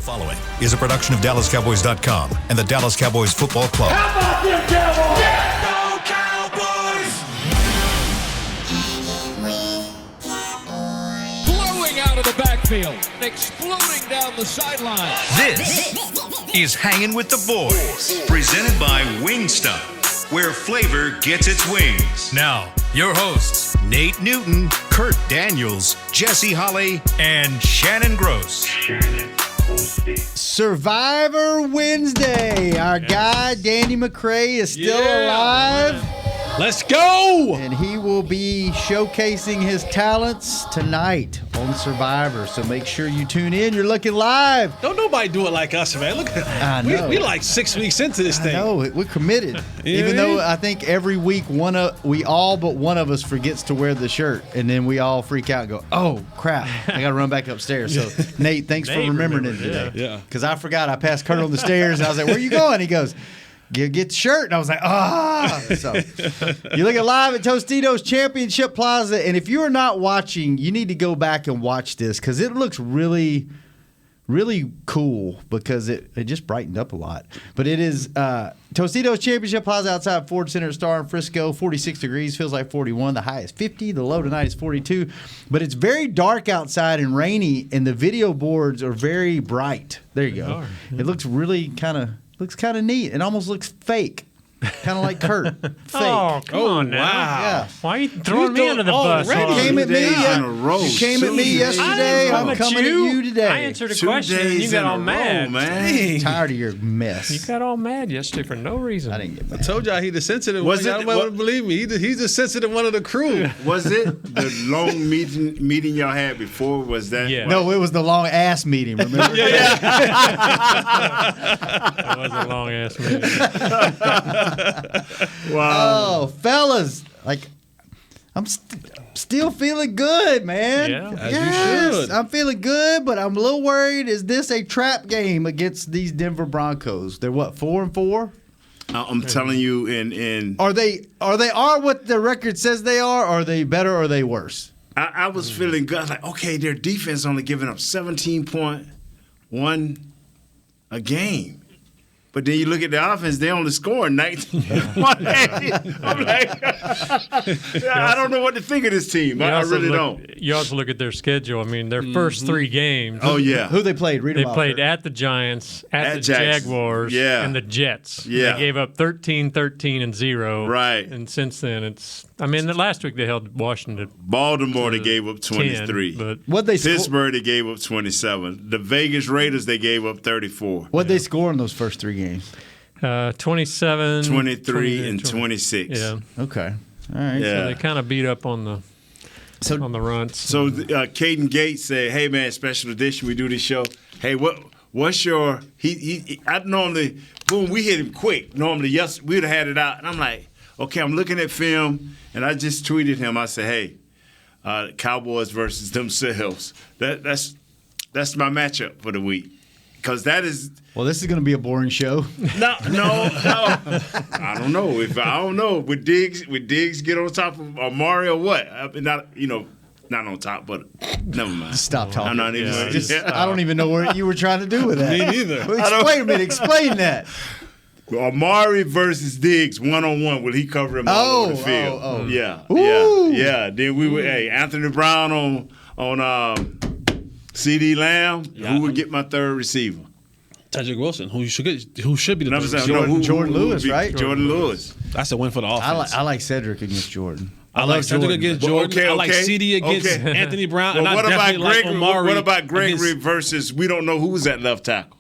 The following is a production of DallasCowboys.com and the Dallas Cowboys Football Club. How about them Cowboys? Yeah! Go Cowboys! Blowing out of the backfield, exploding down the sideline. This is Hangin' with the Boys, presented by Wingstop, where flavor gets its wings. Now, your hosts, Nate Newton, Kurt Daniels, Jesse Holley, and Shannon Gross. Survivor Wednesday. Our guy, Danny McCray, is still alive. Let's go! And he will be showcasing his talents tonight on Survivor. So make sure you tune in. You're looking live. Don't nobody do it like us, man. Look, I know. we like 6 weeks into this thing. No, we're committed. Even though I think every week we all but one of us forgets to wear the shirt, and then we all freak out and go, "Oh crap! I got to run back upstairs." So Nate, thanks for remembering it today. Yeah. Because I forgot. I passed Kurt on the stairs, and I was like, "Where you going?" He goes, Get the shirt. And I was like, So you look at live at Tostitos Championship Plaza. And if you are not watching, you need to go back and watch this because it looks really, really cool because it just brightened up a lot. But it is Tostitos Championship Plaza outside Ford Center Star in Frisco. 46 degrees, feels like 41. The high is 50. The low tonight is 42. But it's very dark outside and rainy, and the video boards are very bright. There you go. It looks really kind of neat. It almost looks fake. Kind of like Kurt. Fake. Oh, come on now. Wow. Yeah. Why are you throwing me under the bus? You came at me. You came at me yesterday. I'm coming at you today. I answered a question and you got all mad. I'm tired of your mess. You got all mad yesterday for no reason. I didn't get mad. I told y'all he's the sensitive one. Y'all don't want to believe me. He's the sensitive one of the crew. Was it the long meeting y'all had before? Was that? Yeah. No, it was the long ass meeting. Remember? It was a long ass meeting. Wow. Oh, fellas, I'm still feeling good, man. Yeah. As you should. I'm feeling good, but I'm a little worried. Is this a trap game against these Denver Broncos? They're what, 4-4? I'm telling you, in Are they what the record says they are? Or are they better or are they worse? I was feeling good. I was like, okay, their defense only giving up 17.1 a game. But then you look at the offense, they only scoring 19. I'm like, I don't know what to think of this team. I really don't. You also look at their schedule. I mean, their first 3 games. Oh, yeah. Who they played? Read They them off. played at the Giants, at the Jackson. Jaguars, and the Jets. Yeah. They gave up 13-0. Right. And since then, last week they held Washington. Baltimore, they gave up 23. 10, but What'd they Pittsburgh, they gave up 27. The Vegas Raiders, they gave up 34. What'd they score in those first 3 games? 27, 23, and 26. Yeah. Okay. All right. Yeah. So they kind of beat up on the runs. So Caden Gates said, "Hey man, special edition. We do this show. Hey, what's your?" I normally boom. We hit him quick. Normally, yes, we'd have had it out. And I'm like, okay, I'm looking at film, and I just tweeted him. I said, hey, Cowboys versus themselves. That's my matchup for the week. Because that is. Well, this is going to be a boring show. No. I don't know. I don't know. Would Diggs get on top of Amari or what? Not on top, but never mind. Stop talking. I'm not even. I don't even know what you were trying to do with that. Me neither. Explain that. Amari versus Diggs 1-on-1. Will he cover him all over the field? Yeah. Then we would. Hey, Anthony Brown on CD Lamb. Yeah. Who would get my third receiver? Tedrick Wilson, who should be the No, third receiver. Jordan Lewis, right? Jordan Lewis. That's a win for the offense. I like Cedric against Jordan. I like Cedric against Jordan. Okay. I like CD against Anthony Brown. Well, and what I about definitely like Gregory? Amari What about Gregory against, versus we don't know who's at left tackle?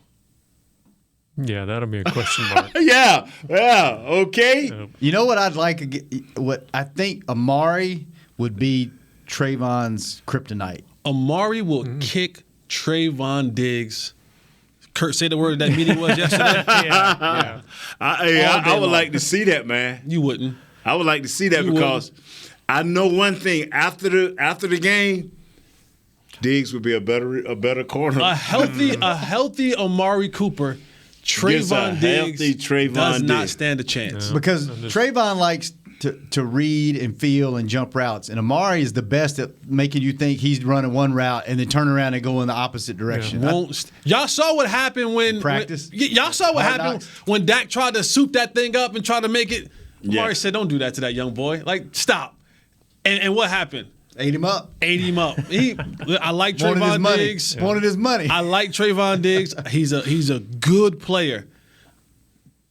Yeah, that'll be a question mark. Yeah. Okay. You know what I'd like? What I think Amari would be Trayvon's kryptonite. Amari will kick Trevon Diggs. Kurt, say the word that meeting was yesterday. Yeah. I would like to see that, man. You wouldn't. I would like to see that because I know one thing. After the game, Diggs would be a better corner. A healthy Amari Cooper, Trevon Diggs does not stand a chance. Because Trayvon likes to read and feel and jump routes. And Amari is the best at making you think he's running one route and then turn around and go in the opposite direction. Y'all saw what happened when practice. Y'all saw what happened when Dak tried to soup that thing up and try to make it. Amari said, "Don't do that to that young boy. Like, stop." And what happened? Ate him up. I like Trevon Diggs. Wanted his money. I like Trevon Diggs. He's a good player.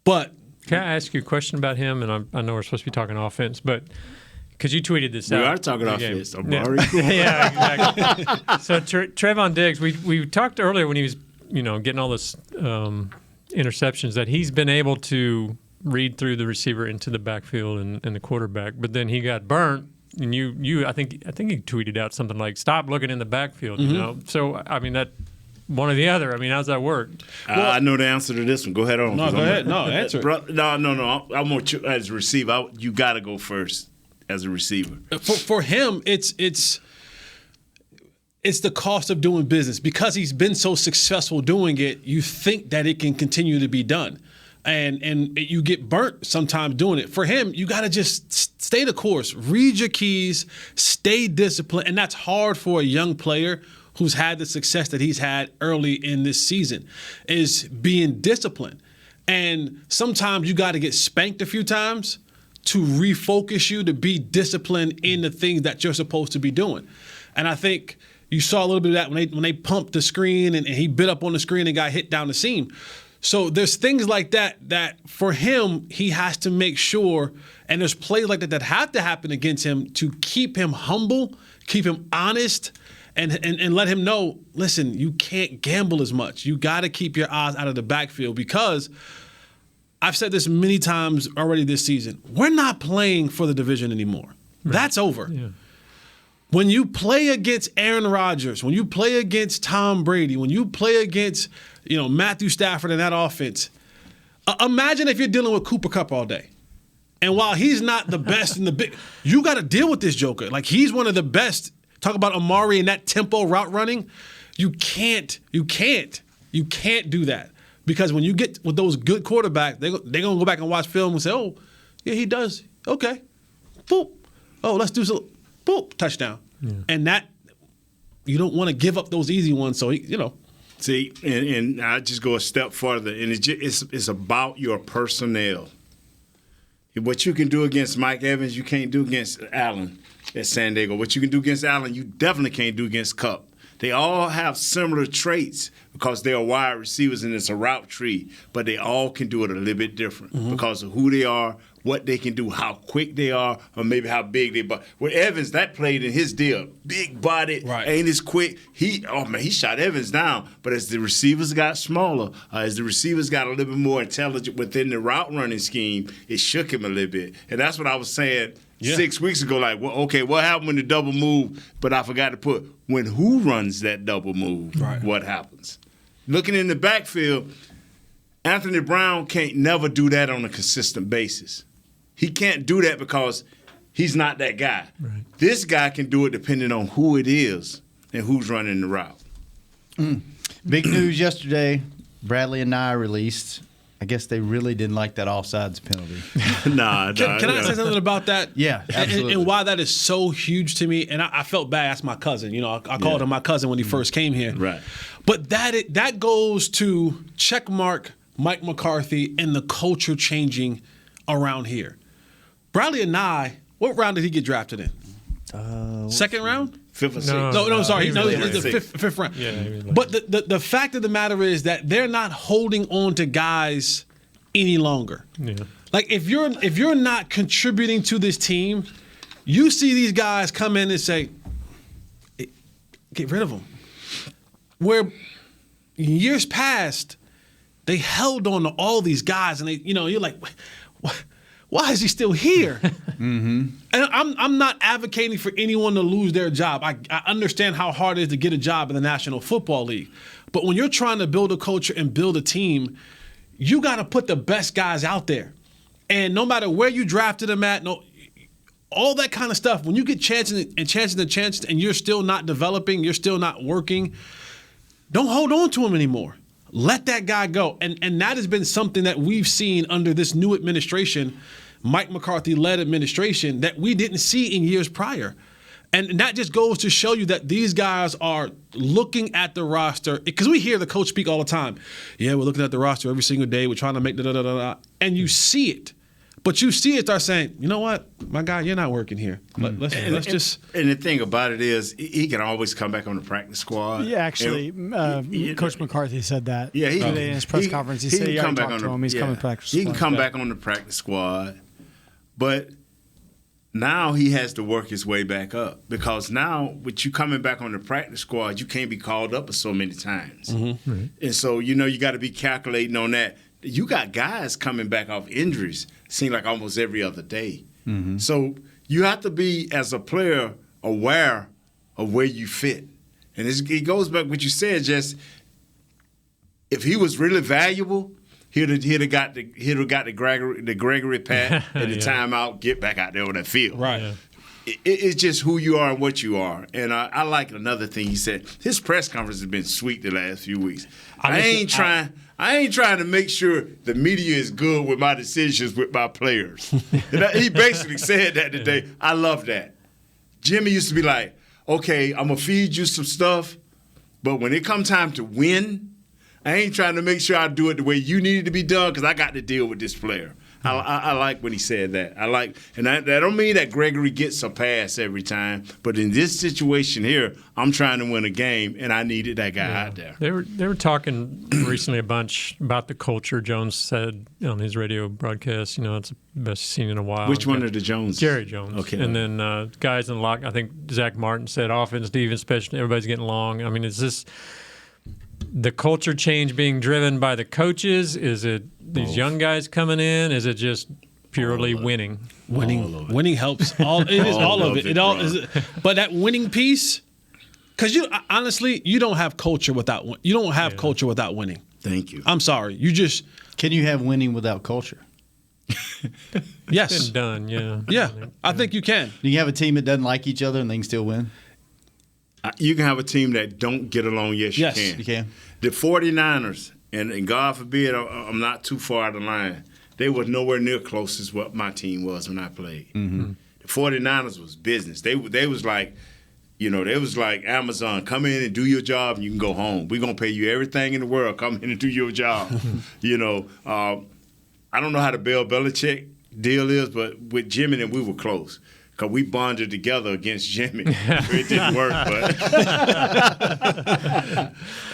But can I ask you a question about him? And I know we're supposed to be talking offense, but because you tweeted this out. We are talking offense. Amari. Yeah, exactly. So Trevon Diggs, we talked earlier when he was getting all this interceptions that he's been able to read through the receiver into the backfield and the quarterback, but then he got burnt. And I think he tweeted out something like, "Stop looking in the backfield." So I mean, that one or the other. I mean, how's that work? I know the answer to this one. Go ahead on. No, go ahead. No, answer it. No. I want you as a receiver. You got to go first as a receiver. For him, it's the cost of doing business because he's been so successful doing it. You think that it can continue to be done. And you get burnt sometimes doing it. For him, you got to just stay the course, read your keys, stay disciplined, and that's hard for a young player who's had the success that he's had early in this season, is being disciplined. And sometimes you got to get spanked a few times to refocus you to be disciplined in the things that you're supposed to be doing. And I think you saw a little bit of that when they pumped the screen and he bit up on the screen and got hit down the seam. So there's things like that for him, he has to make sure, and there's plays like that have to happen against him to keep him humble, keep him honest, and let him know, listen, you can't gamble as much. You got to keep your eyes out of the backfield because I've said this many times already this season. We're not playing for the division anymore. Right. That's over. Yeah. When you play against Aaron Rodgers, when you play against Tom Brady, when you play against Matthew Stafford and that offense, imagine if you're dealing with Cooper Kupp all day. And while he's not the best in the big, you got to deal with this joker. Like, he's one of the best. Talk about Amari and that tempo route running. You can't do that. Because when you get with those good quarterbacks, they're going to go back and watch film and say, oh, yeah, he does. Okay. Boop. Oh, let's do so. Boop. Touchdown. Yeah. And that, you don't want to give up those easy ones. So, See, and I just go a step further, and it's about your personnel. What you can do against Mike Evans, you can't do against Allen at San Diego. What you can do against Allen, you definitely can't do against Kupp. They all have similar traits because they're wide receivers and it's a route tree, but they all can do it a little bit different because of who they are, what they can do, how quick they are, or maybe how big they are. With Evans, that played in his deal. Big body, right. Ain't as quick. He shot Evans down. But as the receivers got smaller, as the receivers got a little bit more intelligent within the route running scheme, it shook him a little bit. And that's what I was saying 6 weeks ago. Like, well, okay, what happened when the double move? But I forgot to put when who runs that double move, right. What happens? Looking in the backfield, Anthony Brown can't never do that on a consistent basis. He can't do that because he's not that guy. Right. This guy can do it depending on who it is and who's running the route. Big news yesterday. Bradley and Nye released. I guess they really didn't like that offsides penalty. Nah. Can I say something about that? Yeah, absolutely. And why that is so huge to me. And I felt bad. That's my cousin. I called him my cousin when he first came here. Right. But that goes to checkmark Mike McCarthy and the culture changing around here. Bradley and Nye, what round did he get drafted in? Second round? Fifth or sixth? No, sorry. He was the fifth round. Yeah, but the fact of the matter is that they're not holding on to guys any longer. Yeah. Like, if you're not contributing to this team, you see these guys come in and say, get rid of them. Where in years past, they held on to all these guys, and you're like, why is he still here? Mm-hmm. And I'm not advocating for anyone to lose their job. I understand how hard it is to get a job in the National Football League. But when you're trying to build a culture and build a team, you got to put the best guys out there. And no matter where you drafted them at, all that kind of stuff, when you get chances and you're still not developing, you're still not working, don't hold on to him anymore. Let that guy go. And that has been something that we've seen under this new administration Mike McCarthy-led administration that we didn't see in years prior. And that just goes to show you that these guys are looking at the roster, because we hear the coach speak all the time. Yeah, we're looking at the roster every single day. We're trying to make da-da-da-da-da. And you see it. But you see it start saying, you know what, my guy, you're not working here. Let's just. And the thing about it is, he can always come back on the practice squad. Yeah, actually, Coach McCarthy said that. Yeah, today in his press conference. He said he already talked to him. He's coming to practice squad. He can come back on the practice squad, but now he has to work his way back up, because now with you coming back on the practice squad, you can't be called up so many times. Mm-hmm. And so, you got to be calculating on that. You got guys coming back off injuries, seem like almost every other day. Mm-hmm. So you have to be, as a player, aware of where you fit. And it goes back what you said, just if he was really valuable, he'd have got the Gregory pat and the timeout, get back out there on that field. Right. Yeah. It's just who you are and what you are. And I like another thing he said. His press conference has been sweet the last few weeks. I ain't trying to make sure the media is good with my decisions with my players. He basically said that today. I love that. Jimmy used to be like, okay, I'm going to feed you some stuff, but when it comes time to win, I ain't trying to make sure I do it the way you need it to be done, because I got to deal with this player. I like when he said that. And that don't mean that Gregory gets a pass every time, but in this situation here, I'm trying to win a game, and I needed that guy out there. They were talking recently a bunch about the culture. Jones said on his radio broadcast, it's the best he's seen in a while. Which one are the Jones? Jerry Jones. Okay. And then guys in the lock. I think Zach Martin said offense, defense, special. Everybody's getting along. I mean, is this the culture change being driven by the coaches? Is it these young guys coming in? Is it just purely winning? Winning helps. It is all of it. It all is. But that winning piece, because honestly, you don't have culture without culture without winning. Thank you. I'm sorry. Can you have winning without culture? Yes. It's been done. Yeah. Yeah, I think you can. Do you have a team that doesn't like each other and they can still win? You can have a team that don't get along. Yes, you can. You can. The 49ers, and God forbid I'm not too far out of line, they were nowhere near close as what my team was when I played. Mm-hmm. The 49ers was business. They was like, they was like Amazon. Come in and do your job, and you can go home. We're going to pay you everything in the world. Come in and do your job. I don't know how the Bill Belichick deal is, but with Jimmy and we were close. Because we bonded together against Jimmy. It didn't work, but.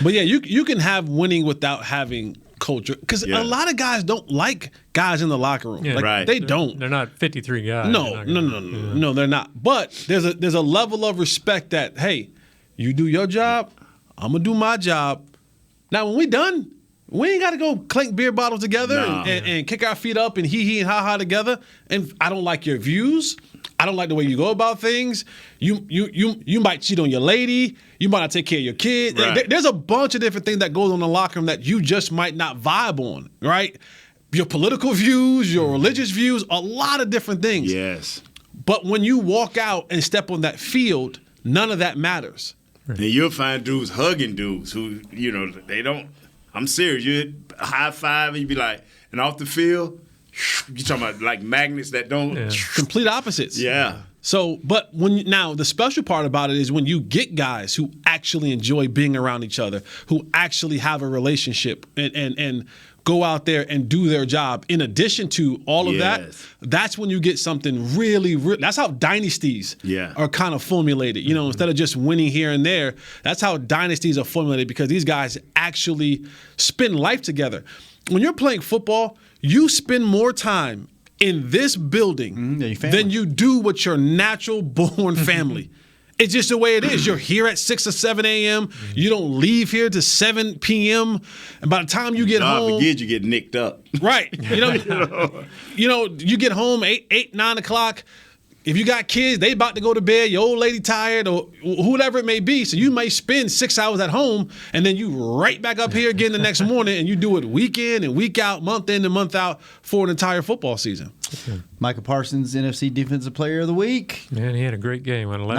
But yeah, you can have winning without having culture. Because a lot of guys don't like guys in the locker room. Yeah, right. They don't. They're not 53 guys. No, they're not. But there's a level of respect that, hey, you do your job, I'm going to do my job. Now, when we done, we ain't got to go clink beer bottles together and kick our feet up and hee and ha together. And I don't like your views. I don't like the way you go about things. You might cheat on your lady. You might not take care of your kid. Right. There's a bunch of different things that goes on in the locker room that you just might not vibe on, right? Your political views, your religious views, a lot of different things. Yes. But when you walk out and step on that field, none of that matters. And you'll find dudes hugging dudes who, they don't. I'm serious. You high five and you be like, and off the field, you talking about like magnets that don't. Yeah. Complete opposites. Yeah. So, but now the special part about it is when you get guys who actually enjoy being around each other, who actually have a relationship and go out there and do their job. In addition to all of that, that's when you get something really. That's how dynasties are kind of formulated. Instead of just winning here and there, that's how dynasties are formulated, because these guys actually spend life together. When you're playing football, you spend more time in this building than you do with your natural born family. It's just the way it is. You're here at 6 or 7 a.m. You don't leave here to 7 p.m. And by the time you get home, you get nicked up. Right. You get home 8, 9 o'clock. If you got kids, they about to go to bed, your old lady tired, or whatever it may be. So you may spend 6 hours at home, and then you right back up here again the next morning, and you do it week in and week out, month in and month out for an entire football season. Micah Parsons, NFC Defensive Player of the Week. Man, he had a great game. Won 11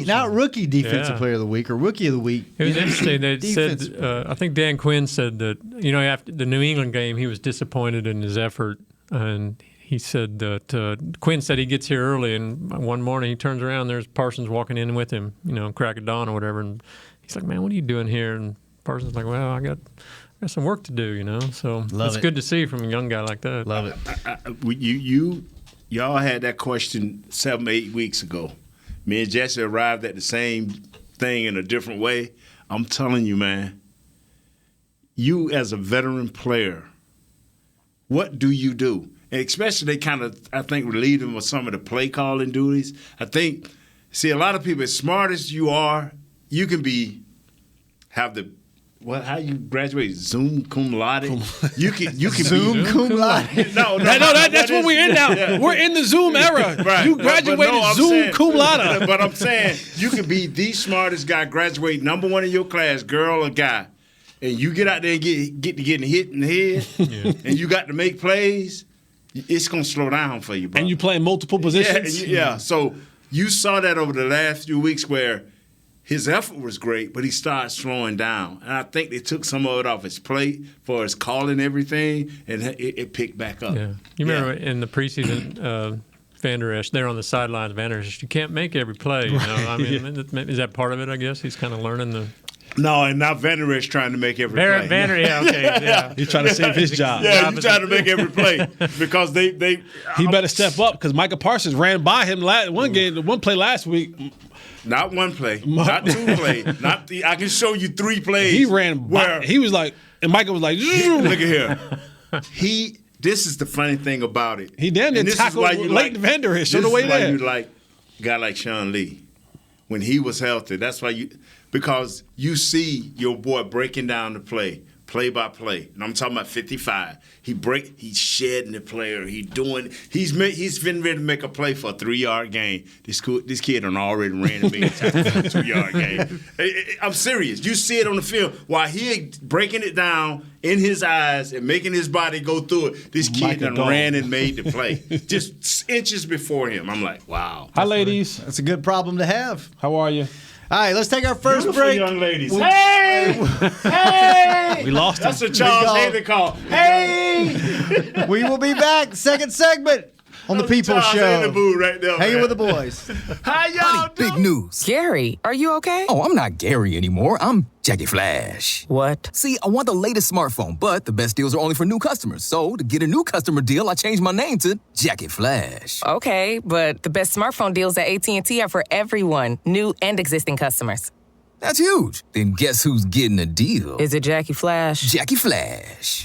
Not rookie Defensive Player of the Week or Rookie of the Week. It was interesting. They said, I think Dan Quinn said that, after the New England game, he was disappointed in his effort, and he said that Quinn said he gets here early, and one morning he turns around, there's Parsons walking in with him, crack of dawn or whatever, and he's like, "Man, what are you doing here?" And Parsons like, "Well, I got some work to do, So it's good to see from a young guy like that. Love it. Y'all had that question 7-8 weeks ago. Me and Jesse arrived at the same thing in a different way. I'm telling you, man, you as a veteran player, what do you do? And especially they kind of, I think, relieved him of some of the play calling duties. I think, a lot of people, as smart as you are, you can how you graduate? Zoom cum laude? You can Zoom cum laude? No, that's what we're in now. Yeah. We're in the Zoom era. Right. You graduated Zoom cum laude. But I'm saying you can be the smartest guy, graduate number one in your class, girl or guy, and you get out there and get to getting hit in the head, and you got to make plays. It's gonna slow down for you, bro. And you play in multiple positions. Yeah. So you saw that over the last few weeks where his effort was great, but he started slowing down. And I think they took some of it off his plate for his calling everything, and it picked back up. Yeah. You remember in the preseason, Vander Esch, they're on the sidelines, Vander Esch, you can't make every play, I mean, is that part of it, I guess? He's kind of learning the... No, and now Vander Esch trying to make every play. Vander, yeah, okay. Yeah. He's trying to save his job. Yeah, he's trying to make every play because they he better step up because Micah Parsons ran by him one play last week. Not one play, not two plays. I can show you 3 plays. He ran by. He was like, and Micah was like, look at here. This is the funny thing about it. He damn near tackled Leighton Vander Esch on the way there. This is why you like a guy like Sean Lee. When he was healthy, that's why because you see your boy breaking down the play by play. And I'm talking about 55. He's shedding the player. He's been ready to make a play for a 3-yard gain. This kid done already ran and made a tackle for a 2-yard gain. I'm serious. You see it on the field while he breaking it down in his eyes and making his body go through it. This kid done ran and made the play just inches before him. I'm like, wow. Hi, ladies. That's a good problem to have. How are you? All right, let's take our first Beautiful break. young ladies. Hey! We lost him. That's a Charles Haley call. Hey! We will be back. Second segment on the People's Charles Show. Haley boo right there, Hanging man. with the boys. How y'all doing? Big news. Gary, are you okay? Oh, I'm not Gary anymore. I'm Jackie Flash. What? See, I want the latest smartphone, but the best deals are only for new customers. So, to get a new customer deal, I changed my name to Jackie Flash. Okay, but the best smartphone deals at AT&T are for everyone, new and existing customers. That's huge. Then guess who's getting a deal? Is it Jackie Flash? Jackie Flash.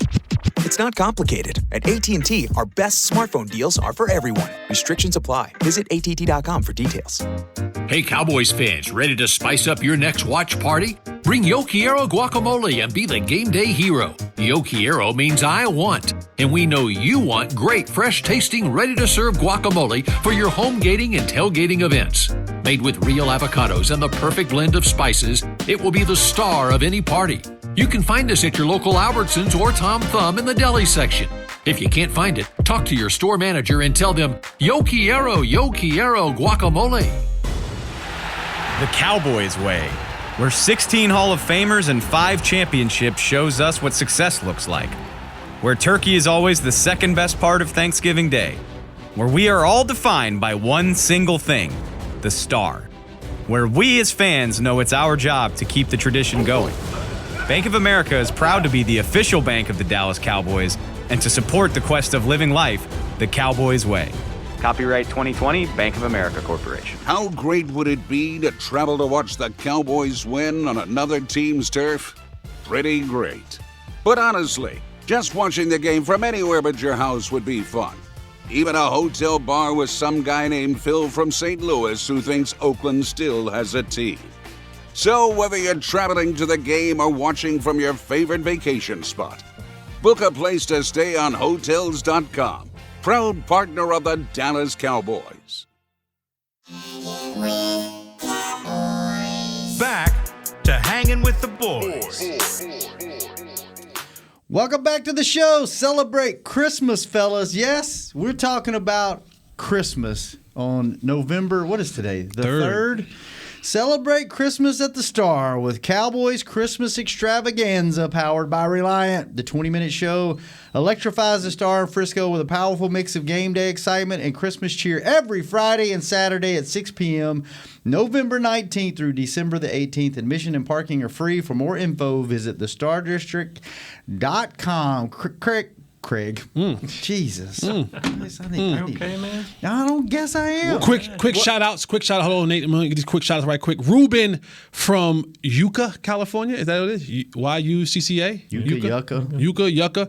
It's not complicated. At AT&T, our best smartphone deals are for everyone. Restrictions apply. Visit att.com for details. Hey, Cowboys fans, ready to spice up your next watch party? Bring Yo Quiero guacamole and be the game day hero. Yo Quiero means I want, and we know you want great, fresh-tasting, ready-to-serve guacamole for your home gating and tailgating events. Made with real avocados and the perfect blend of spices, it will be the star of any party. You can find us at your local Albertsons or Tom Thumb in the deli section. If you can't find it, talk to your store manager and tell them, Yo Quiero guacamole. The Cowboys way, where 16 Hall of Famers and 5 championships shows us what success looks like. Where turkey is always the second best part of Thanksgiving Day. Where we are all defined by one single thing, the star. Where we as fans know it's our job to keep the tradition going. Bank of America is proud to be the official bank of the Dallas Cowboys and to support the quest of living life the Cowboys way. Copyright 2020, Bank of America Corporation. How great would it be to travel to watch the Cowboys win on another team's turf? Pretty great. But honestly, just watching the game from anywhere but your house would be fun. Even a hotel bar with some guy named Phil from St. Louis who thinks Oakland still has a team. So whether you're traveling to the game or watching from your favorite vacation spot, book a place to stay on Hotels.com. Proud partner of the Dallas Cowboys. Back to Hanging with the Boys. Welcome back to the show. Celebrate Christmas, fellas. Yes, we're talking about Christmas on November, what is today? The 3rd? Celebrate Christmas at the Star with Cowboys Christmas Extravaganza powered by Reliant. The 20-minute show electrifies the Star in Frisco with a powerful mix of game day excitement and Christmas cheer every Friday and Saturday at 6 p.m. November 19th through December the 18th. Admission and parking are free. For more info, visit thestardistrict.com. Craig. Jesus. Okay, man? I don't guess I am. Quick shout outs. Hold on, Nate. I'm going to get these quick shout outs right quick. Ruben from Yucca, California. Is that what it is? Yucca? Yucca.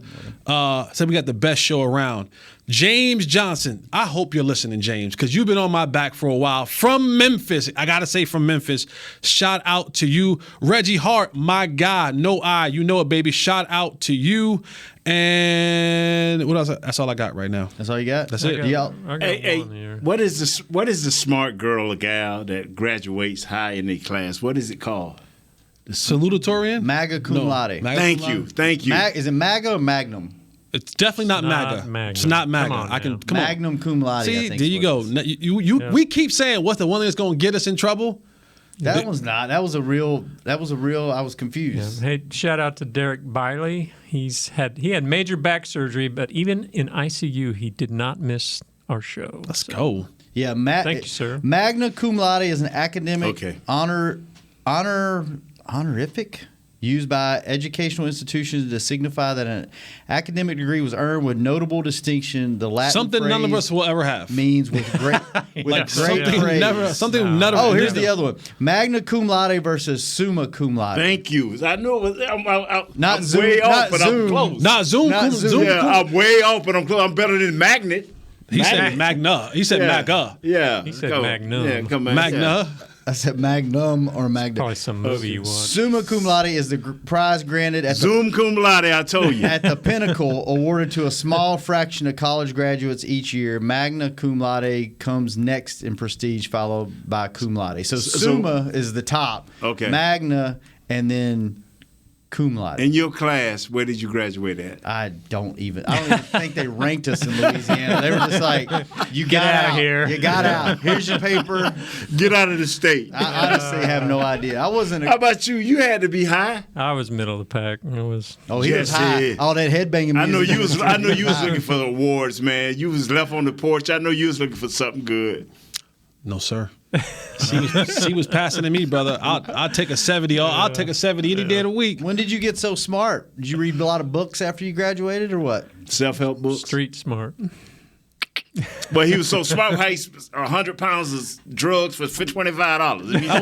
Said we got the best show around. James Johnson. I hope you're listening, James, because you've been on my back for a while. From Memphis. I got to say from Memphis. Shout out to you. Reggie Hart, my guy. No I. You know it, baby. Shout out to you. And what else? That's all I got right now. That's all you got? That's it. Hey, what is the smart girl or gal that graduates high in their class? What is it called? The salutatorian? Magna cum laude. Thank you. Is it MAGA or Magnum? It's definitely not MAGA. It's not MAGA. Come on. Magnum cum laude. See, there you go. We keep saying what's the one thing that's going to get us in trouble. That was not. That was a real. I was confused. Yeah. Hey, shout out to Derek Biley. He had major back surgery, but even in ICU, he did not miss our show. Let's go. Yeah, thank you, sir. Magna cum laude is an academic honorific used by educational institutions to signify that an academic degree was earned with notable distinction. The Latin something phrase none of us will ever have means with great like great praise. Something never. Oh, here's the other one: Magna cum laude versus summa cum laude. Thank you. I know it was. Not I'm Zoom. way Not off, but Zoom. I'm close. Not Zoom. Not Zoom. Yeah, I'm way off, but I'm close. I'm better than Magnet. He said Magna. He said Maga. Yeah. He said Magnum. Yeah, come on. Magna. I said Magnum or Magna. Probably some movie you want. Summa cum laude is the prize granted at Zoom cum laude, I told you. at the pinnacle, awarded to a small fraction of college graduates each year. Magna cum laude comes next in prestige, followed by cum laude. So summa is the top. Okay. Magna, and then cum laude. In your class, where did you graduate at? I don't even think they ranked us in Louisiana. They were just like, you got out of here. You got out. Here's your paper. Get out of the state. I honestly have no idea. I wasn't. How about you? You had to be high. I was middle of the pack. He was high. All that headbanging music. I know you was looking for the awards, man. You was left on the porch. I know you was looking for something good. No, sir. She was passing to me, brother. I'll take a 70. I'll take a 70 any day of the week. When did you get so smart? Did you read a lot of books after you graduated, or what? Self-help books. Street smart. But he was so smart. How 100 pounds of drugs for $25. I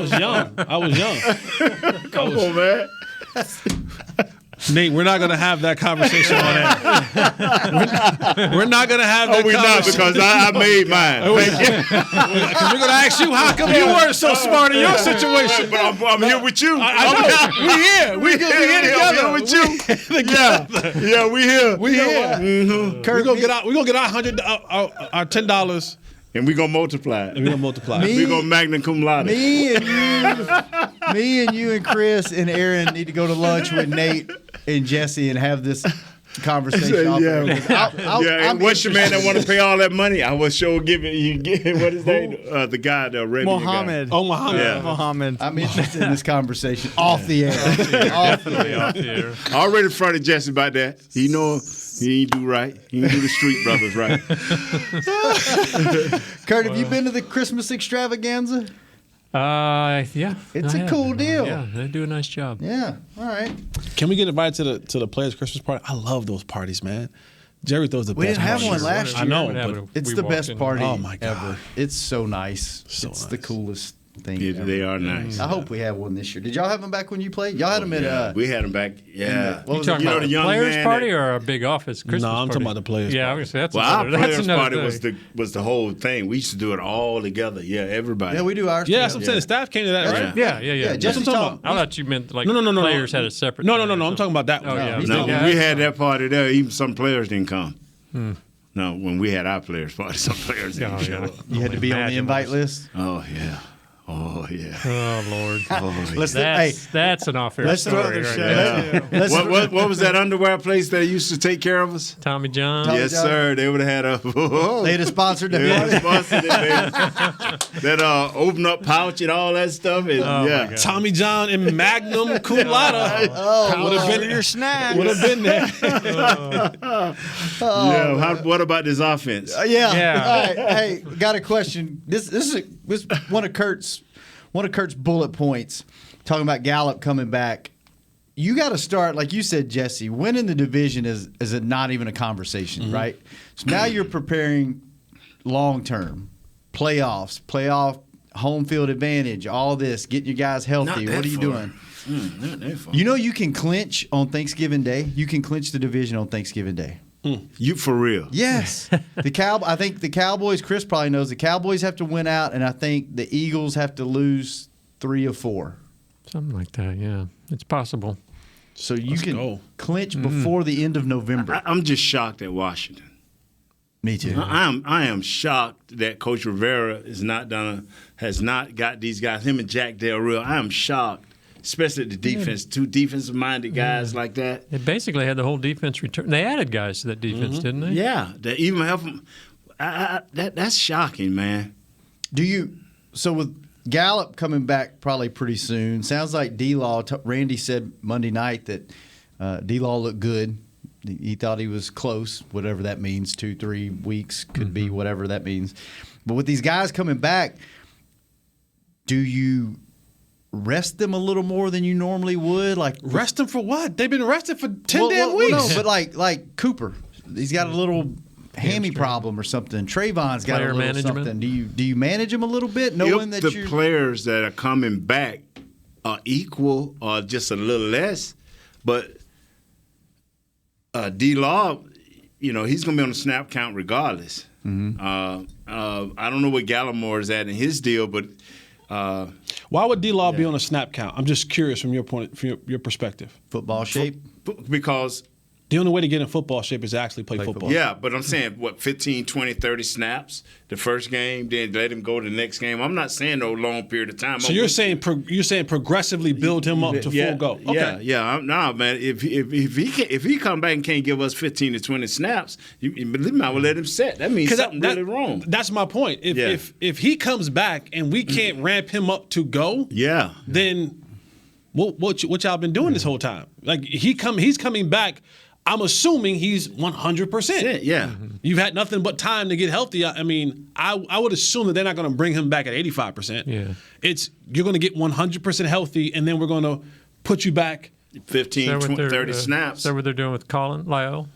was young. Come on, man. Nate, we're not going to have that conversation on air. We're not going to have that conversation. Not, because I made mine. Because we're going to ask you, how come you weren't so smart in your situation? But I'm here with you. I know. We're here together. I'm here with you. Yeah, we here. We here. Mm-hmm. We're going to get our $10. And we're going to multiply it. We're going to We're going to magna cum laude. Me and you and Chris and Aaron need to go to lunch with Nate and Jesse and have this conversation. And what's your man that want to pay all that money? I was sure giving you what is name? The guy, the Arabian Mohammed. guy. Oh, Mohammed. Yeah. Mohammed. I'm interested in this conversation off the air. Off the air. I already fronted Jesse about that. He know he ain't do right. He ain't do the Street Brothers right. Kurt, have you been to the Christmas extravaganza? Yeah. It's a cool deal. Yeah, they do a nice job. Yeah. All right. Can we get invited to the Players' Christmas party? I love those parties, man. Jerry throws the best. We didn't have one last year. I know, but it's the best party God. ever. It's so nice. So it's nice. the coolest thing. Yeah, ever. they are nice. I hope we have one this year. Did y'all have them back when you played? Y'all had them at. We had them back. Yeah. You talking about the players' party or a big office Christmas party? No, I'm talking about the players' Yeah, party. I was gonna say, Our players' party thing. was the whole thing. We used to do it all together. Yeah, everybody. Yeah, we do ours. Yeah, that's what I'm saying. The staff came to that, right? Yeah. That's what I'm talking I thought you meant like No. players had a separate. No. I'm talking about that one. Oh, yeah. No, when we had that party there, even some players didn't come. No, when we had our players' party, some players didn't show up. You had to be on the invite list? Oh, yeah. Oh, Oh, yeah. Oh, Lord. That's an off-air let's story. What was that underwear place that used to take care of us? Tommy John. Yes, sir. They would have had they'd have sponsored that. That open up pouch and all that stuff. And, Tommy John and Magnum Colada. Would have been your snack. Would have been there. What about this offense? All right. Hey, got a question. This is one of Kurt's bullet points. Talking about Gallup coming back. You got to start, like you said, Jesse. Winning the division is not even a conversation, right? So now you're preparing long term, playoff, home field advantage, all this, getting your guys healthy. What are you doing? Not that far. You know you can clinch on Thanksgiving Day. You can clinch the division on Thanksgiving Day. You for real? Yes. I think the Cowboys, Chris probably knows, the Cowboys have to win out, and I think the Eagles have to lose 3 or 4. Something like that, yeah. It's possible. So you can clinch before the end of November. I'm just shocked at Washington. Me too. I am shocked that Coach Rivera has not got these guys, him and Jack Del Rio. I am shocked. Especially the defense, 2 defensive-minded guys like that. They basically had the whole defense return. They added guys to that defense, didn't they? Yeah, they even help them. That's shocking, man. So with Gallup coming back probably pretty soon, sounds like D-Law, Randy said Monday night that D-Law looked good. He thought he was close, whatever that means, 2-3 weeks could be whatever that means. But with these guys coming back, do you rest them a little more than you normally would? Like rest them for what? They've been rested for 10 damn weeks. No, but like Cooper, he's got a little hammy problem or something. Trayvon's got a little something. Do you manage him a little bit, knowing that the players that are coming back are equal or just a little less? But D-Law, he's going to be on the snap count regardless. I don't know what Gallimore is at in his deal, but. Why would D-Law be on a snap count? I'm just curious from your perspective. Football shape? Because the only way to get in football shape is to actually play football. Yeah, but I'm saying, 15, 20, 30 snaps the first game, then let him go to the next game. I'm not saying no long period of time. So you're saying progressively build him up to full go. Okay. Yeah. Man. If he come back and can't give us 15 to 20 snaps, you might well let him sit. That means something really wrong. That's my point. If he comes back and we can't ramp him up to go, then what y'all been doing this whole time? Like he's coming back. I'm assuming he's 100%. Yeah. You've had nothing but time to get healthy. I mean, I would assume that they're not going to bring him back at 85%. Yeah. You're going to get 100% healthy, and then we're going to put you back 15, 20, 30 snaps. Is that what they're doing with Lyle?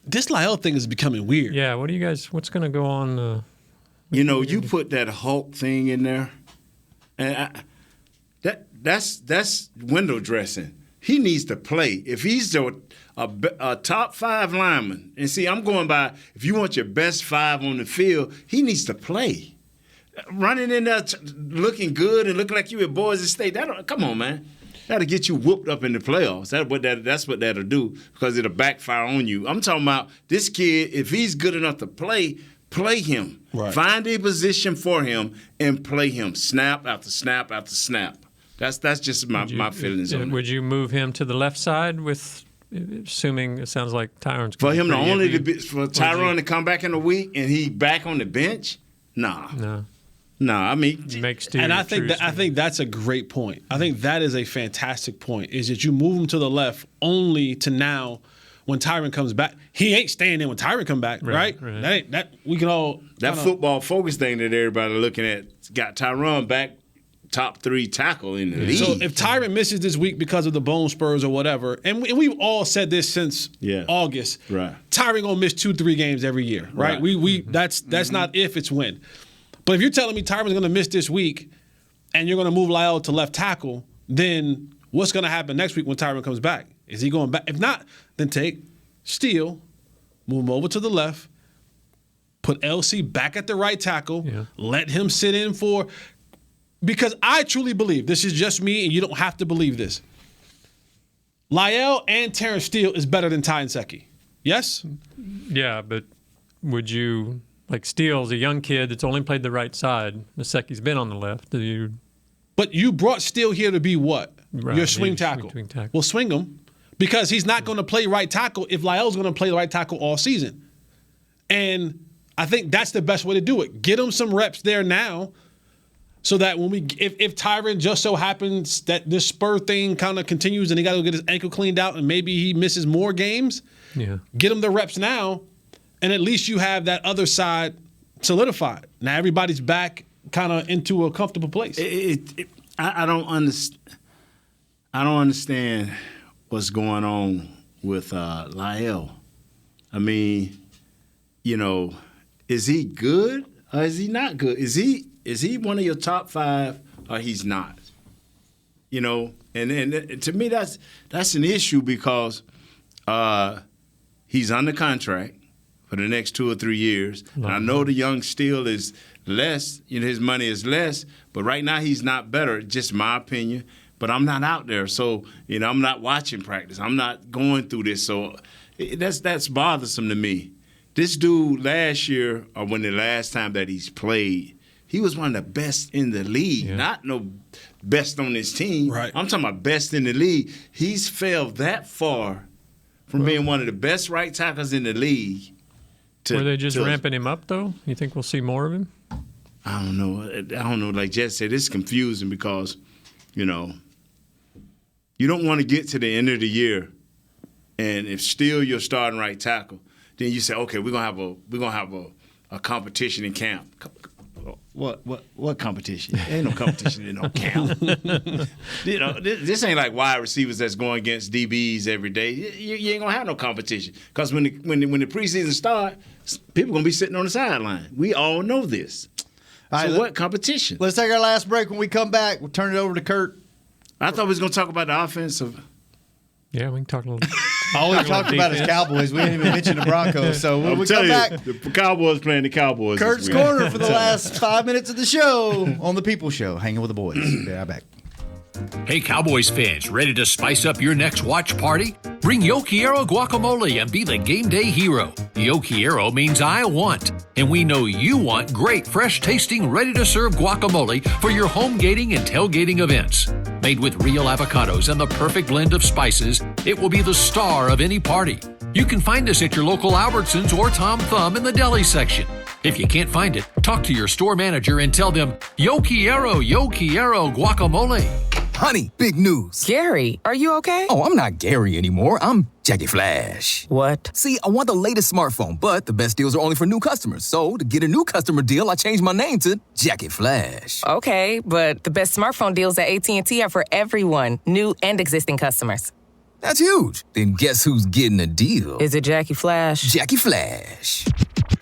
This Lyle thing is becoming weird. Yeah. What's going to go on? You put that Hulk thing in there, and that's window dressing. He needs to play. If he's a top 5 lineman, and see, I'm going by, if you want your best 5 on the field, he needs to play. Running in there looking good and looking like you at Boise State, come on, man. That'll get you whooped up in the playoffs. That's what that'll do, because it'll backfire on you. I'm talking about this kid, if he's good enough to play him. Right. Find a position for him and play him, snap after snap after snap. That's just my feelings on it. Would you move him to the left side assuming it sounds like Tyron's for him for Tyron to come back in a week and he back on the bench? Nah. I mean, and I think that's a great point. I think that is a fantastic point. Is that you move him to the left only to now when Tyron comes back. He ain't staying there when Tyron come back, right? That we can all football focus thing that everybody looking at got Tyron back. Top 3 tackle in the league. So if Tyron misses this week because of the bone spurs or whatever, and we've all said this since August, right? Tyron gonna miss 2-3 games every year, right? We that's not if, it's when. But if you're telling me Tyron's gonna miss this week, and you're gonna move Lyle to left tackle, then what's gonna happen next week when Tyron comes back? Is he going back? If not, then take Steele, move him over to the left, put LC back at the right tackle, let him sit in for. Because I truly believe, this is just me, and you don't have to believe this, Lyle and Terrence Steele is better than Ty Nsekhe. Yes? Yeah, but would you, like Steele's a young kid that's only played the right side. Nsekhe's been on the left. Do you But you brought Steele here to be what? Right, Your swing tackle. Swing tackle. Well, swing him because he's not going to play right tackle if Lyle's going to play right tackle all season. And I think that's the best way to do it. Get him some reps there now so that when if Tyron just so happens that this spur thing kind of continues and he got to get his ankle cleaned out and maybe he misses more games, get him the reps now, and at least you have that other side solidified. Now everybody's back kind of into a comfortable place. I don't understand what's going on with Lyle. I mean, is he good or is he not good? Is he one of your top 5 or he's not? And to me that's an issue because he's under contract for the next 2 or 3 years. And I know the young Steele is less, his money is less, but right now he's not better, just my opinion. But I'm not out there, so I'm not watching practice. I'm not going through this, so that's bothersome to me. This dude last year, or when the last time that he's played, he was one of the best in the league, not no best on his team. Right. I'm talking about best in the league. He's fell that far from being one of the best right tackles in the league. Were they just ramping him up, though? You think we'll see more of him? I don't know. Like Jess said, it's confusing because, you don't want to get to the end of the year, and if still you're starting right tackle, then you say, okay, we're gonna have a competition in camp. What competition? There ain't no competition in no camp. This ain't like wide receivers that's going against DBs every day. You ain't gonna have no competition because when the preseason starts, people gonna be sitting on the sideline. We all know this. So what competition? Let's take our last break. When we come back, we'll turn it over to Kurt. I thought we was going to talk about the offensive. Yeah, we can talk a little. All we talked about is Cowboys. We didn't even mention the Broncos. So when we come back, the Cowboys playing the Cowboys. Kurt's Corner for the last 5 minutes of the show on the People Show, hanging with the boys. Be right back. Hey, Cowboys fans, ready to spice up your next watch party? Bring Yo Quiero guacamole and be the game day hero. Yo Quiero means I want, and we know you want great, fresh-tasting, ready-to-serve guacamole for your home gating and tailgating events. Made with real avocados and the perfect blend of spices, it will be the star of any party. You can find us at your local Albertsons or Tom Thumb in the deli section. If you can't find it, talk to your store manager and tell them, Yo Quiero guacamole. Honey, big news. Gary, are you okay? Oh, I'm not Gary anymore. I'm Jackie Flash. What? See, I want the latest smartphone, but the best deals are only for new customers. So, to get a new customer deal, I changed my name to Jackie Flash. Okay, but the best smartphone deals at AT&T are for everyone, new and existing customers. That's huge. Then guess who's getting a deal? Is it Jackie Flash? Jackie Flash.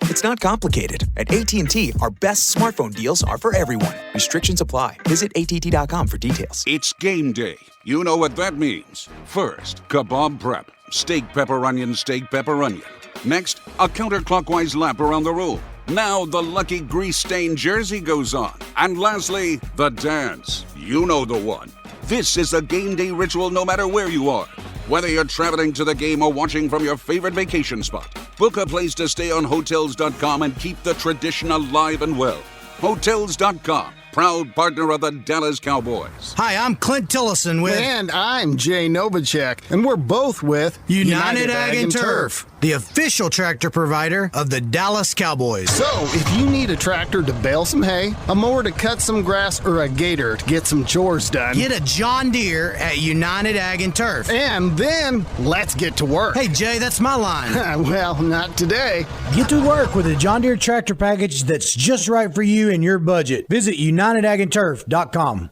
It's not complicated. At AT&T, our best smartphone deals are for everyone. Restrictions apply. Visit att.com for details. It's game day. You know what that means. First, kebab prep. Steak, pepper, onion, steak, pepper, onion. Next, a counterclockwise lap around the room. Now the lucky grease-stained jersey goes on. And lastly, the dance. You know the one. This is a game day ritual no matter where you are. Whether you're traveling to the game or watching from your favorite vacation spot, book a place to stay on Hotels.com and keep the tradition alive and well. Hotels.com, proud partner of the Dallas Cowboys. Hi, I'm Clint Tillison with... And I'm Jay Novacek, and we're both with... United Ag and Turf, the official tractor provider of the Dallas Cowboys. So, if you need a tractor to bale some hay, a mower to cut some grass, or a gator to get some chores done... Get a John Deere at United Ag and Turf. And then, let's get to work. Hey, Jay, that's my line. Well, not today. Get to work with a John Deere tractor package that's just right for you and your budget. Visit UnitedAgAndTurf.com.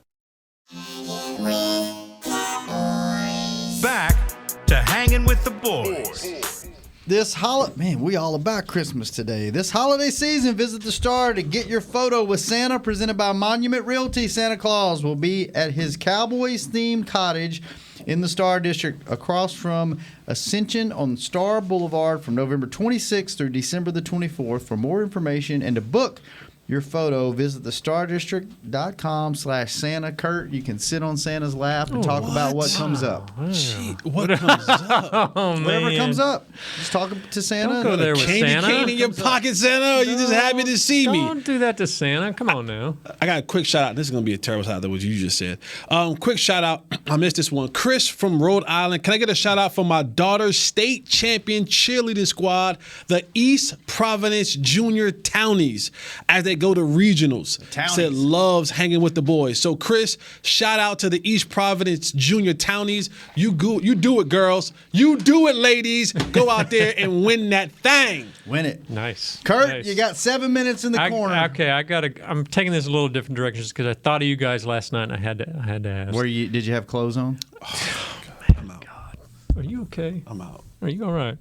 Back to Hanging with the Boys. This we all about Christmas today. This holiday season, visit the Star to get your photo with Santa, presented by Monument Realty. Santa Claus will be at his Cowboys-themed cottage in the Star District across from Ascension on Star Boulevard from November 26th through December the 24th. For more information and to book your photo, visit thestardistrict.com/Santa. Kurt, you can sit on Santa's lap and talk about what comes up. What comes up? Whatever comes up. Just talk to Santa. Don't go there with Santa. Cane in your pocket, Santa. You just happy to see me. Don't do that to Santa. Come on now. I got a quick shout out. This is going to be a terrible shout out, what you just said. Quick shout out. I missed this one. Chris from Rhode Island. Can I get a shout out for my daughter's state champion cheerleading squad, the East Providence Junior Townies, as they go to regionals? Said loves hanging with the boys. So Chris, shout out to the East Providence Junior Townies. You do it, girls. You do it, ladies. Go out there and win that thing. Win it. Nice. Kurt, nice. you got 7 minutes in the corner. Okay, I'm taking this a little different directions because I thought of you guys last night and I had to ask. Did you have clothes on? Oh, I'm out. God. Are you okay? I'm out. Are you all right?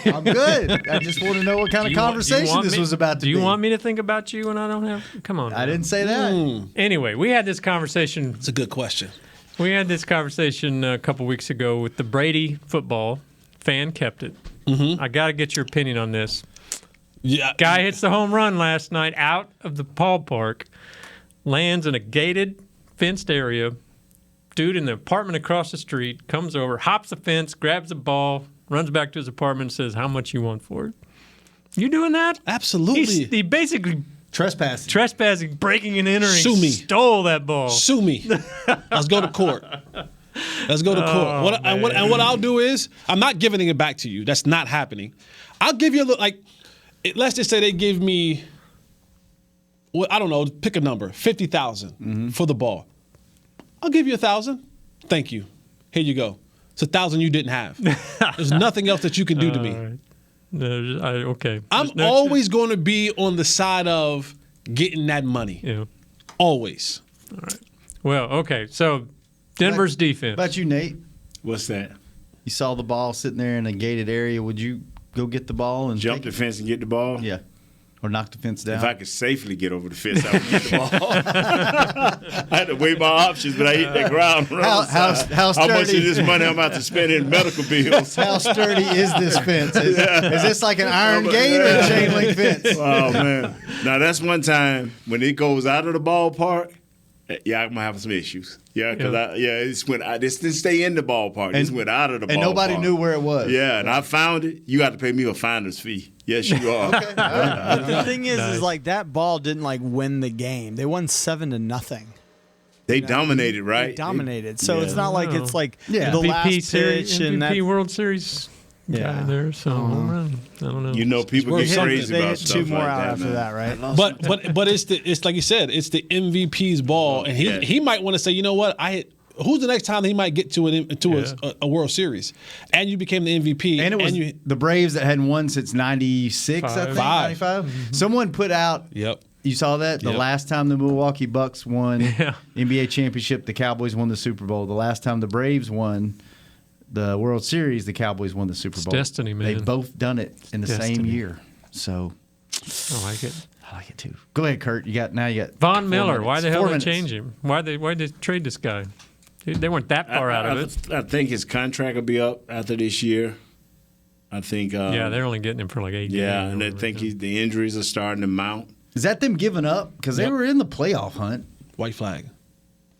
I'm good. I just want to know what kind of conversation this was about to be. Do you want me to think about you when I don't have? Come on. I didn't say that. Anyway, we had this conversation. It's a good question. We had this conversation a couple weeks ago with the Brady football fan kept it. Mm-hmm. I got to get your opinion on this. Yeah. Guy hits the home run last night out of the ballpark, lands in a gated, fenced area. Dude in the apartment across the street comes over, hops the fence, grabs the ball, runs back to his apartment and says, how much you want for it? You doing that? Absolutely. He basically trespassing, breaking and entering. Sue me. Stole that ball. Sue me. Let's go to court. Let's go to court. What I'll do is, I'm not giving it back to you. That's not happening. I'll give you a little, let's just say they give me, I don't know, pick a number, $50,000 for the ball. I'll give you $1,000. Thank you. Here you go. It's $1,000 you didn't have. There's nothing else that you can do to me. Right. No, okay. I'm always going to be on the side of getting that money. Yeah. Always. All right. Well, okay. So Denver's defense. About you, Nate. What's that? You saw the ball sitting there in a gated area. Would you go get the ball and jump the fence and get the ball? Yeah. Or knock the fence down? If I could safely get over the fence, I would get the ball. I had to weigh my options, but I hit that ground. How much of this money I'm about to spend in medical bills? How sturdy is this fence? Is this like an iron gate or a chain link fence? Oh, man. Now, that's one time when it goes out of the ballpark, yeah, I'm going to have some issues. Yeah, because this didn't stay in the ballpark. This went out of the ballpark. And nobody knew where it was. Yeah, and I found it. You got to pay me a finder's fee. Yes, you are. Okay. The thing is like that ball didn't win the game. They won 7-0. They dominated, right? They dominated. So it's not like it's like the MVP last pitch series, and MVP World Series guy there. So I don't know. You know, people get crazy about stuff two more like out that, after man. that, right? But it's like you said, it's the MVP's ball, and he might want to say, you know what, who's the next time he might get to a World Series? And you became the MVP. And it was the Braves that hadn't won since 96, I think, 95. Mm-hmm. Someone put out, you saw that? The last time the Milwaukee Bucks won NBA championship, the Cowboys won the Super Bowl. The last time the Braves won the World Series, the Cowboys won the Super Bowl. It's destiny, man. They've both done it in the same year. So I like it. I like it too. Go ahead, Kurt. You got Von Miller. Why the hell 4 did minutes. they change him? Why'd they trade this guy? They weren't that far out of it. I think his contract will be up after this year. I think. They're only getting him for like 8 games. Yeah, and I think the injuries are starting to mount. Is that them giving up? Because they were in the playoff hunt. White flag.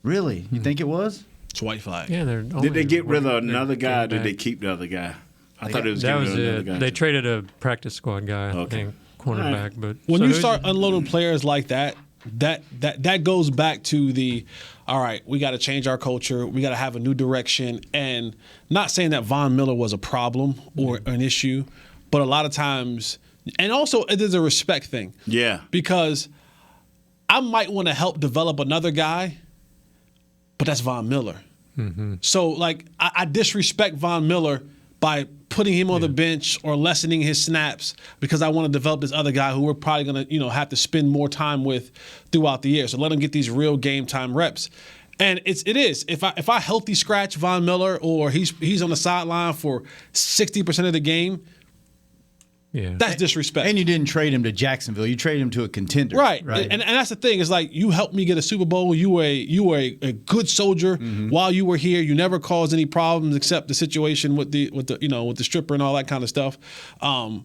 Really? You think it was? It's white flag. Yeah, Did they get rid of another guy or did they keep the other guy? I thought it was that getting was rid of another it. guy. They traded a practice squad guy, I think, cornerback. But when you start unloading players like that goes back to the, all right, we got to change our culture. We got to have a new direction. And not saying that Von Miller was a problem or an issue, but a lot of times, and also it is a respect thing. Yeah. Because I might want to help develop another guy, but that's Von Miller. Mm-hmm. So, I disrespect Von Miller by putting him on the bench or lessening his snaps because I want to develop this other guy who we're probably going to, have to spend more time with throughout the year. So let him get these real game time reps. And it is. If I healthy scratch Von Miller or he's on the sideline for 60% of the game, that's disrespect. And you didn't trade him to Jacksonville. You traded him to a contender. Right. And that's the thing. Is like you helped me get a Super Bowl. You were a good soldier while you were here. You never caused any problems except the situation with the stripper and all that kind of stuff. At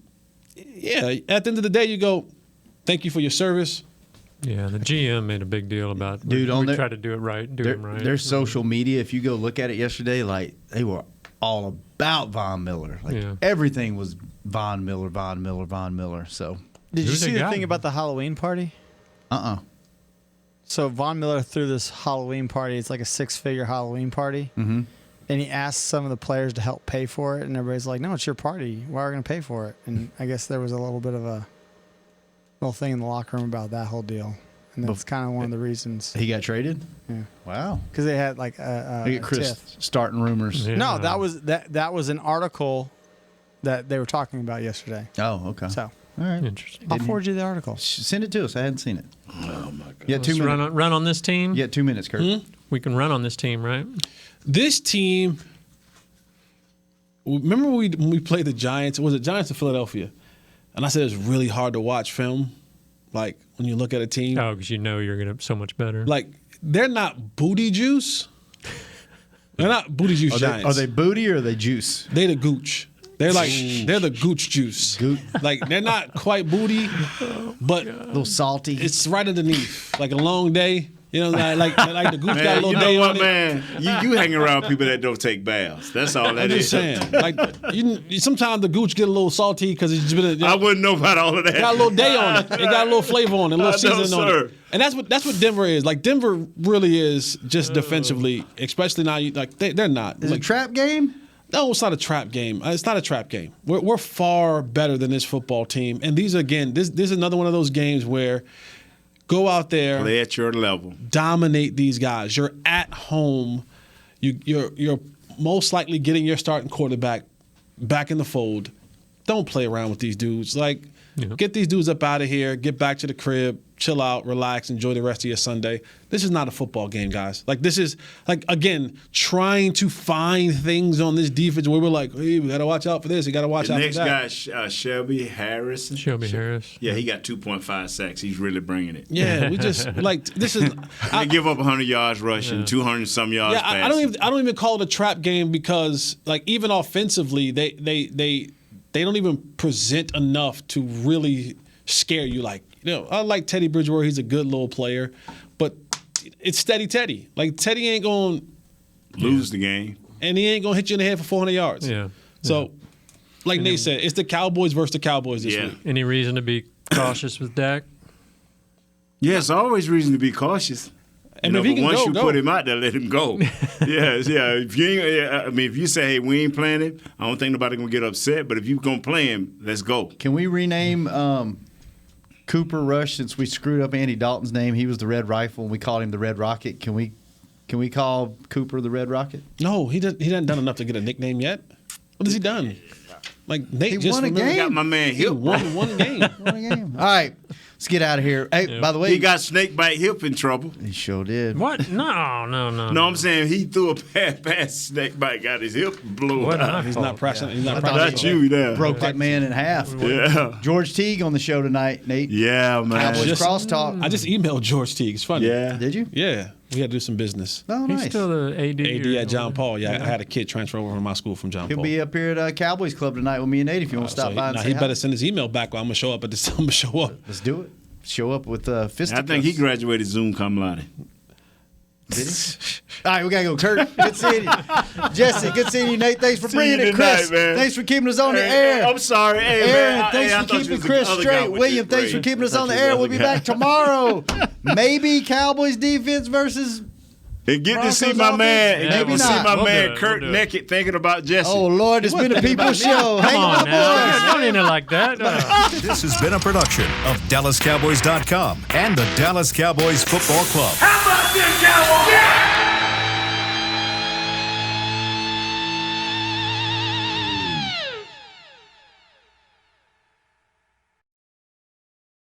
the end of the day, you go, Thank you for your service. Yeah, the GM made a big deal about Dude, we try to do it right, do him right. Their social media, if you go look at it yesterday, like they were all about Von Miller. Like everything was Von Miller. So did you see the thing about the Halloween party? So Von Miller threw this Halloween party. It's like a 6-figure Halloween party. Mm-hmm. And he asked some of the players to help pay for it, and everybody's like, "No, it's your party. Why are we going to pay for it?" And I guess there was a little bit of a little thing in the locker room about that whole deal, and that's kind of one of the reasons he got traded. Yeah. Wow. Because they had like a Chris tiff. starting rumors. Yeah. No, that was an article that they were talking about yesterday. Oh, okay. So all right, interesting. I'll forward you the article. Send it to us. I hadn't seen it. Oh my God. Yeah, 2 minutes. Run on this team. Yeah, 2 minutes, Kurt. We can run on this team, right? This team. Remember when we played the Giants? Was it Giants of Philadelphia? And I said it's really hard to watch film. Like when you look at a team. Oh, because you know you're going to so much better. Like they're not booty juice. They're not booty juice Giants. Are they booty or are they juice? They the gooch. They're like they're the gooch juice. Like they're not quite booty, but a little salty. It's right underneath. Like a long day. You know, like the gooch got a little you know day what, on it. man? You hang around people that don't take baths. That's all that I'm is. just saying. Like sometimes the gooch get a little salty because it's been. I wouldn't know about all of that. It got a little day on it. It got a little flavor on it, a little seasoning on sir. it. And that's what Denver is. Like Denver really is just defensively, especially now. They're not. Is it a trap game? No, it's not a trap game. It's not a trap game. We're far better than this football team. And these again, this is another one of those games where go out there, play at your level, dominate these guys. You're at home. You're most likely getting your starting quarterback back in the fold. Don't play around with these dudes. Like, get these dudes up out of here. Get back to the crib. Chill out, relax, enjoy the rest of your Sunday. This is not a football game, guys. Like, this is, like, again, trying to find things on this defense where we're like, hey, we got to watch out for this. We got to watch out for that. The next guy, Shelby Harris. Harris. Yeah, he got 2.5 sacks. He's really bringing it. Yeah, we just, like, this is. They give up 100 yards rushing, 200-some yards passing. I don't even call it a trap game because, like, even offensively, they don't even present enough to really scare you. Like, I like Teddy Bridgewater. He's a good little player, but it's steady Teddy. Like, Teddy ain't going to lose the game, and he ain't going to hit you in the head for 400 yards. Yeah. So, like Nate said, it's the Cowboys versus the Cowboys this week. Any reason to be cautious with Dak? Yes, always reason to be cautious. And if he can once go, you put him out there, let him go. Yeah. If you say, hey, we ain't playing him, I don't think nobody gonna get upset. But if you gonna play him, let's go. Can we rename Cooper Rush since we screwed up Andy Dalton's name? He was the Red Rifle, and we called him the Red Rocket. Can we call Cooper the Red Rocket? No, he hasn't done enough to get a nickname yet. What has he done? Like Nate he just won a game. Got my man Hip. Won one game. All right, let's get out of here. Hey, by the way, he got snakebite Hip in trouble. He sure did. What? No. No, I'm saying he threw a pass. Snakebite got his hip blew out. He's not pressing. He's not pressing. That's you there. Broke that man in half. Yeah. George Teague on the show tonight, Nate. Yeah, man. Cowboys crosstalk. I just emailed George Teague. It's funny. Yeah. Did you? Yeah. We had to do some business. Oh, nice. He's still the AD. AD at John Paul. Yeah, I had a kid transfer over from my school from John He'll Paul. be up here at Cowboys Club tonight with me and Nate if you want to stop by and say he hi. better send his email back. I'm gonna show up at this. I'm gonna show up. Let's do it. Show up with fisticuffs. I think he graduated Zoom cum laude. Did he? All right, we got to go. Kurt, good seeing you. Jesse, good seeing you. Nate, thanks for bringing it. Chris, thanks for keeping us on the air. I'm sorry. Hey, Aaron, man. thanks for keeping Chris straight. William, thanks for keeping us on the air. We'll be back tomorrow. Maybe Cowboys defense versus And get Broncos to see my man. offense? Get Maybe to see not. my We'll man do it. Kurt We'll do it. naked thinking about Jesse. Oh, Lord, it's been a people show. Come Hang on on, now. boys. Don't end it like that. This has been a production of DallasCowboys.com and the Dallas Cowboys Football Club. How about this,